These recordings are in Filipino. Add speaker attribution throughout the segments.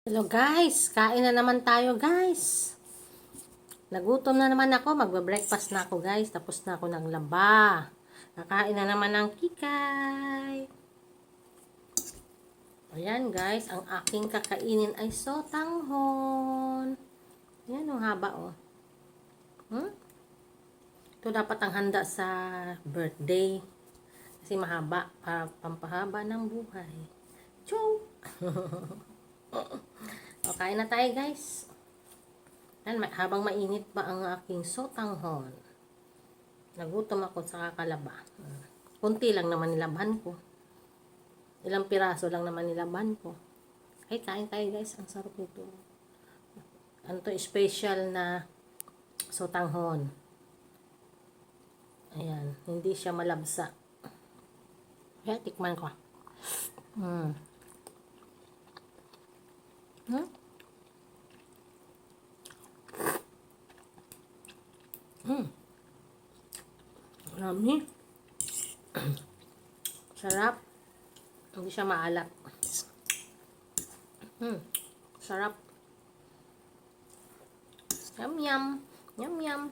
Speaker 1: Hello guys, kain na naman tayo guys. Nagutom na naman ako, magbe-breakfast na ako guys. Tapos na ako naglaba. Kakain na naman ng kikay. Ayan guys, ang aking kakainin ay sotanghon. Ayan ang haba oh. Ito dapat ang handa sa birthday. Kasi mahaba, pampahaba ng buhay. Chow! O, kain na tayo guys. Yan, habang mainit pa ang aking sotanghon. Nagutom ako sa kakalaba. Kunti lang naman nilaban ko. Ilang piraso lang naman nilaban ko. Ay, kain tayo guys. Ang sarap nito. Ano to, special na sotanghon. Ayan, hindi siya malabsa. Kaya tikman ko. Marami. Sarap. Hindi siya maalat. Sarap. Yum yum. Yum yum.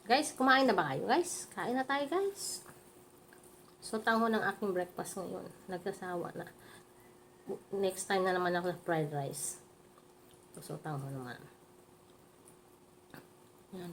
Speaker 1: Guys, kumain na ba kayo guys? Kain na tayo guys. So, tanghon ng aking breakfast ngayon. Nagkasawa na. Next time na naman ako sa fried rice. So, tanghon naman. Yan.